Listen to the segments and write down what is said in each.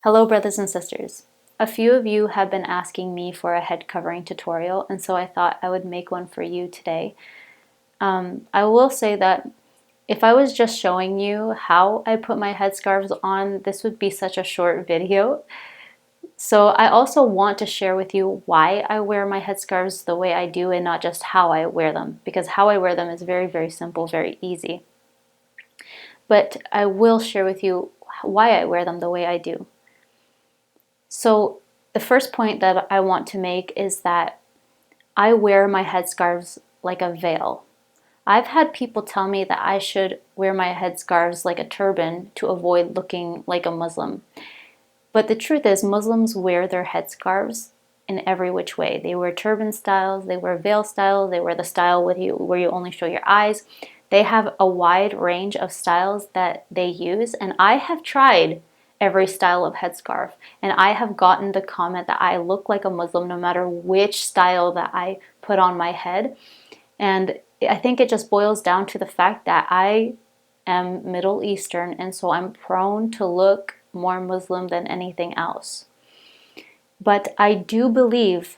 Hello, brothers and sisters. A few of you have been asking me for a head covering tutorial, and so I thought I would make one for you today. I will say that if I was just showing you how I put my headscarves on, this would be such a short video. So I also want to share with you why I wear my headscarves the way I do and not just how I wear them, because how I wear them is very, very simple, very easy. But I will share with you why I wear them the way I do. So the first point that I want to make is that I wear my headscarves like a veil. I've had people tell me that I should wear my headscarves like a turban to avoid looking like a Muslim. But the truth is, Muslims wear their headscarves in every which way. They wear turban styles, they wear veil styles, they wear the style where you only show your eyes. They have a wide range of styles that they use, and I have tried every style of headscarf, and I have gotten the comment that I look like a Muslim no matter which style that I put on my head. And I think it just boils down to the fact that I am Middle Eastern, and so I'm prone to look more Muslim than anything else. But I do believe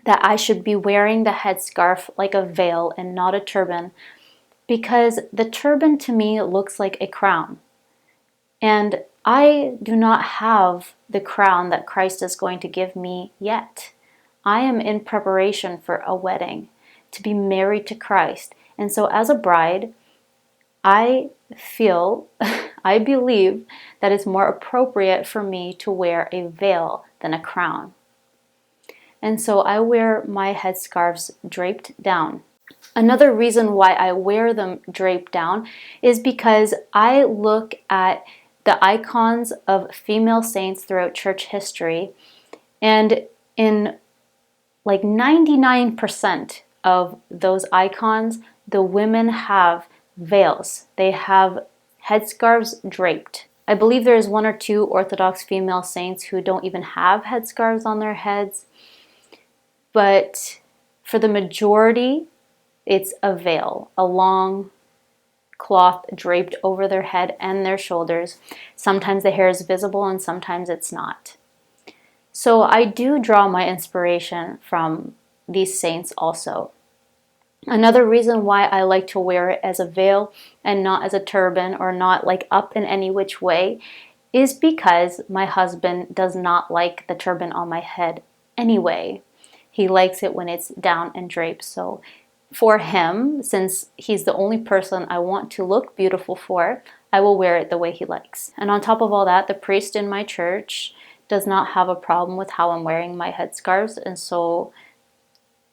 that I should be wearing the headscarf like a veil and not a turban, because the turban to me looks like a crown. And I do not have the crown that Christ is going to give me yet. I am in preparation for a wedding, to be married to Christ. And so as a bride, I feel, I believe that it's more appropriate for me to wear a veil than a crown. And so I wear my headscarves draped down. Another reason why I wear them draped down is because I look at the icons of female saints throughout church history, and in like 99% of those icons, the women have veils. They have headscarves draped. I believe there is one or two Orthodox female saints who don't even have headscarves on their heads, but for the majority, it's a veil, a long cloth draped over their head and their shoulders. Sometimes the hair is visible and sometimes it's not. So I do draw my inspiration from these saints also. Another reason why I like to wear it as a veil and not as a turban or not like up in any which way is because my husband does not like the turban on my head anyway. He likes it when it's down and draped. So for him, since he's the only person I want to look beautiful for, I will wear it the way he likes. And on top of all that, the priest in my church does not have a problem with how I'm wearing my headscarves. And so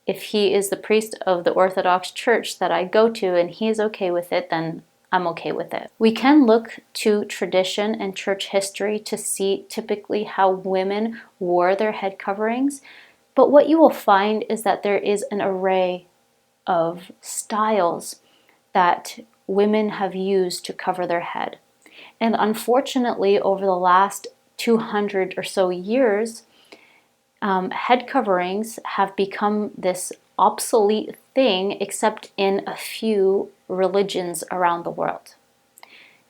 if he is the priest of the Orthodox Church that I go to and he is okay with it, then I'm okay with it. We can look to tradition and church history to see typically how women wore their head coverings. But what you will find is that there is an array of styles that women have used to cover their head. And unfortunately, over the last 200 or so years, head coverings have become this obsolete thing, except in a few religions around the world.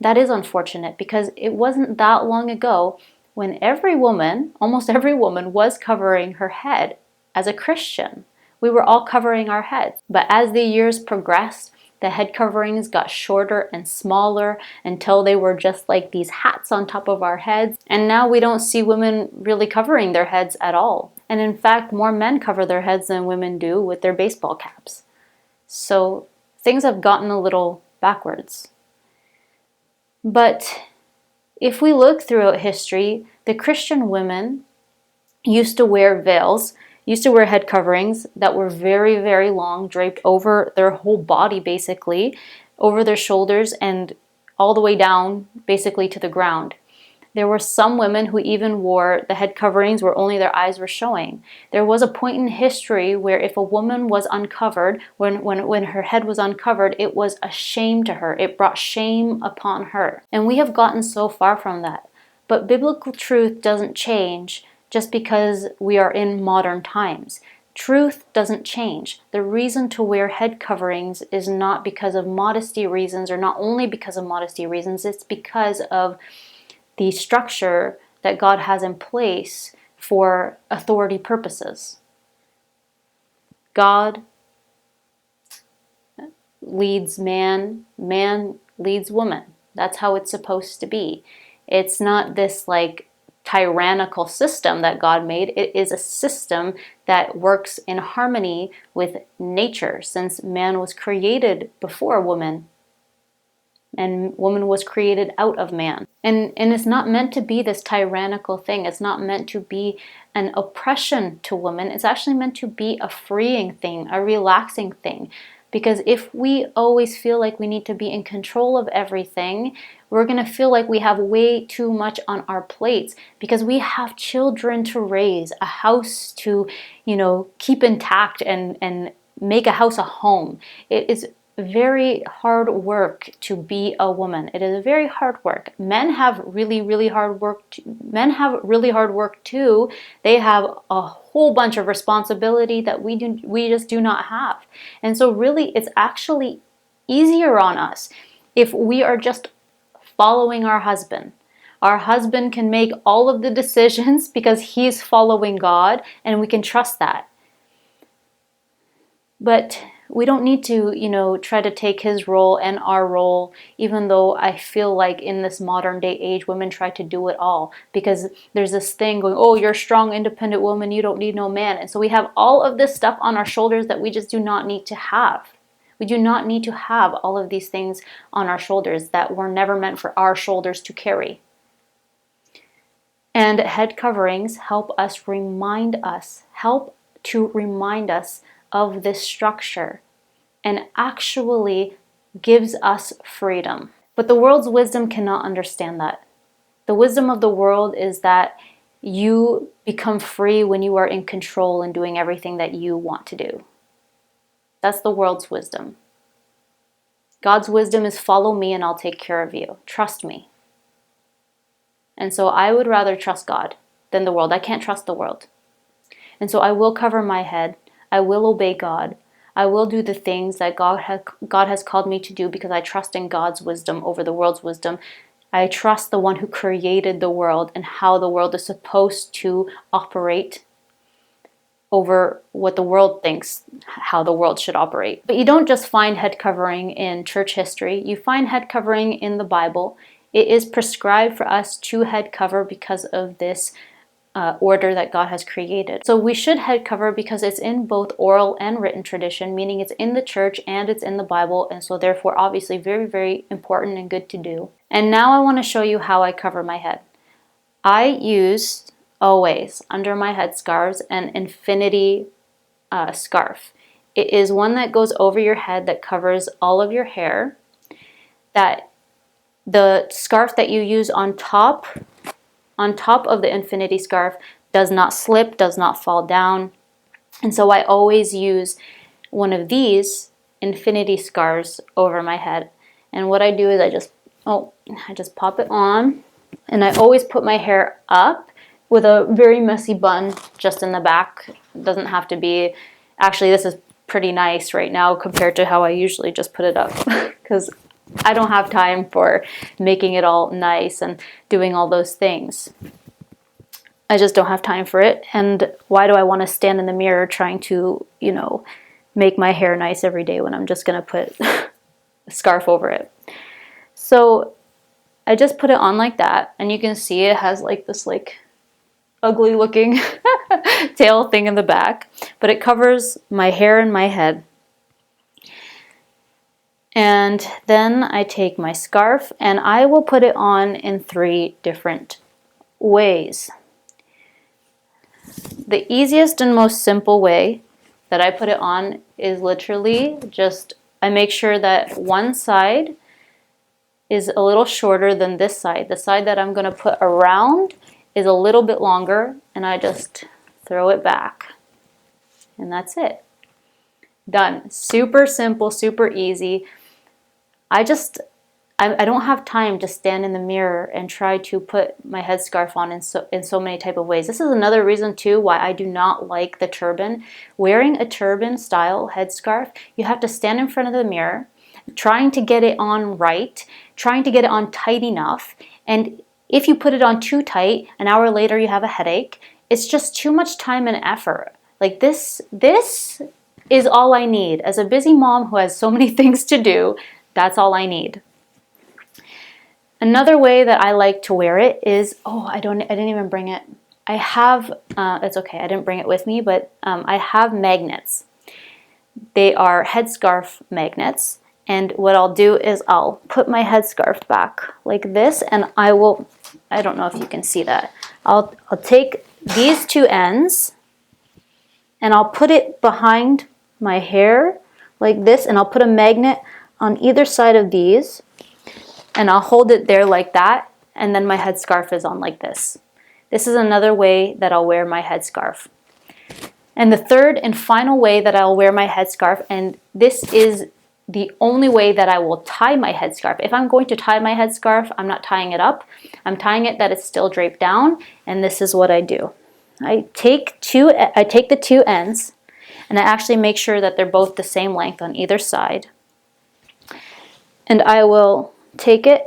That is unfortunate because it wasn't that long ago when every woman, almost every woman, was covering her head as a Christian. We were all covering our heads. But as the years progressed, the head coverings got shorter and smaller until they were just like these hats on top of our heads. And now we don't see women really covering their heads at all. And in fact, more men cover their heads than women do with their baseball caps. So things have gotten a little backwards. But if we look throughout history, the Christian women used to wear veils, used to wear head coverings that were very, very long, draped over their whole body basically, over their shoulders and all the way down basically to the ground. There were some women who even wore the head coverings where only their eyes were showing. There was a point in history where if a woman was uncovered, when her head was uncovered, it was a shame to her. It brought shame upon her. And we have gotten so far from that. But biblical truth doesn't change just because we are in modern times. Truth doesn't change. The reason to wear head coverings is not because of modesty reasons, or not only because of modesty reasons, it's because of the structure that God has in place for authority purposes. God leads man, man leads woman. That's how it's supposed to be. It's not this like tyrannical system that God made. It is a system that works in harmony with nature, since man was created before woman and woman was created out of man. And it's not meant to be this tyrannical thing. It's not meant to be an oppression to women. It's actually meant to be a freeing thing, a relaxing thing. Because if we always feel like we need to be in control of everything, we're going to feel like we have way too much on our plates, because we have children to raise, a house to, keep intact and make a house a home. It is very hard work to be a woman. It is very hard work. Men have really, really hard work. Men have really hard work too. They have a whole bunch of responsibility that we just do not have. And so really it's actually easier on us if we are just following our husband. Our husband can make all of the decisions because he's following God, and we can trust that. But we don't need to, try to take his role and our role, even though I feel like in this modern day age, women try to do it all, because there's this thing going, oh, you're a strong, independent woman, you don't need no man. And so we have all of this stuff on our shoulders that we just do not need to have. We do not need to have all of these things on our shoulders that were never meant for our shoulders to carry. And head coverings help to remind us of this structure, and actually gives us freedom. But the world's wisdom cannot understand that. The wisdom of the world is that you become free when you are in control and doing everything that you want to do. That's the world's wisdom. God's wisdom is follow me and I'll take care of you. Trust me. And so I would rather trust God than the world. I can't trust the world. And so I will cover my head. I will obey God. I will do the things that God has called me to do, because I trust in God's wisdom over the world's wisdom. I trust the one who created the world and how the world is supposed to operate over what the world thinks how the world should operate. But you don't just find head covering in church history. You find head covering in the Bible. It is prescribed for us to head cover because of this order that God has created. So we should head cover because it's in both oral and written tradition, meaning it's in the church and it's in the Bible, and so therefore obviously very, very important and good to do. And now I want to show you how I cover my head. I use always under my headscarves an infinity scarf. It is one that goes over your head that covers all of your hair. That the scarf that you use on top of the infinity scarf does not slip, does not fall down. And so I always use one of these infinity scarves over my head. And what I do is I just pop it on, and I always put my hair up with a very messy bun just in the back. It doesn't have to be, actually this is pretty nice right now compared to how I usually just put it up because I don't have time for making it all nice and doing all those things. I just don't have time for it. And why do I want to stand in the mirror trying to, make my hair nice every day when I'm just going to put a scarf over it? So I just put it on like that, and you can see it has like this ugly looking tail thing in the back, but it covers my hair and my head. And then I take my scarf and I will put it on in 3 different ways. The easiest and most simple way that I put it on is literally just, I make sure that one side is a little shorter than this side. The side that I'm going to put around is a little bit longer, and I just throw it back. And that's it. Done. Super simple, super easy. I don't have time to stand in the mirror and try to put my headscarf on in so many type of ways. This is another reason too why I do not like the turban. Wearing a turban style headscarf, you have to stand in front of the mirror, trying to get it on right, trying to get it on tight enough, and If you put it on too tight, an hour later you have a headache. It's just too much time and effort. Like this is all I need. As a busy mom who has so many things to do, that's all I need. Another way that I like to wear it is, I didn't even bring it. I have, it's okay, I didn't bring it with me, but I have magnets. They are headscarf magnets. And what I'll do is I'll put my headscarf back like this, and I don't know if you can see that. I'll take these two ends and I'll put it behind my hair like this, and I'll put a magnet on either side of these, and I'll hold it there like that, and then my headscarf is on like this. This is another way that I'll wear my headscarf. And the third and final way that I'll wear my headscarf, and this is the only way that I will tie my headscarf. If I'm going to tie my headscarf, I'm not tying it up. I'm tying it that it's still draped down, and this is what I do. I take the two ends, and I actually make sure that they're both the same length on either side. And I will take it,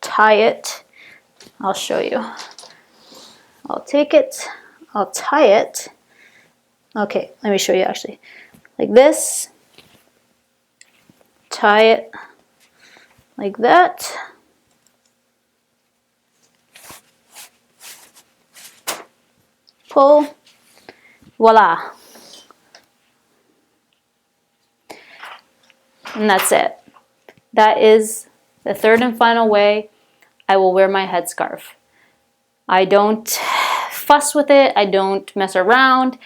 tie it. I'll show you. I'll take it, I'll tie it. Okay, let me show you actually. Like this, tie it like that. Pull, voila. And that's it. That is the third and final way I will wear my headscarf. I don't fuss with it. I don't mess around.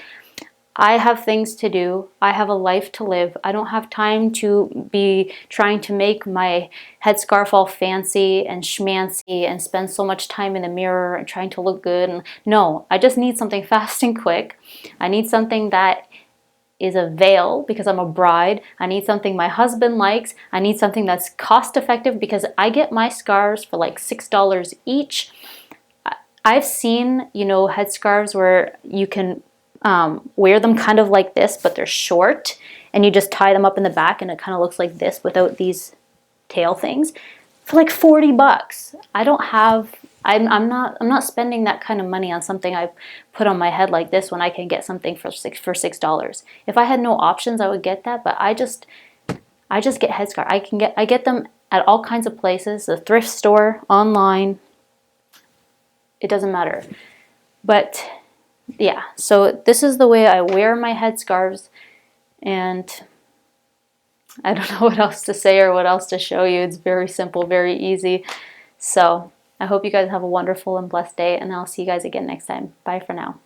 I have things to do. I have a life to live. I don't have time to be trying to make my headscarf all fancy and schmancy and spend so much time in the mirror and trying to look good. And no, I just need something fast and quick. I need something that is a veil because I'm a bride. I need something my husband likes. I need something that's cost effective because I get my scarves for like $6 each. I've seen, headscarves where you can wear them kind of like this, but they're short, and you just tie them up in the back and it kind of looks like this without these tail things for like $40. I'm not spending that kind of money on something I put on my head like this when I can get something for $6. If I had no options, I would get that, but I just get headscarf. I get them at all kinds of places, the thrift store, online. It doesn't matter. But yeah, so this is the way I wear my headscarves, and I don't know what else to say or what else to show you. It's very simple, very easy. So I hope you guys have a wonderful and blessed day, and I'll see you guys again next time. Bye for now.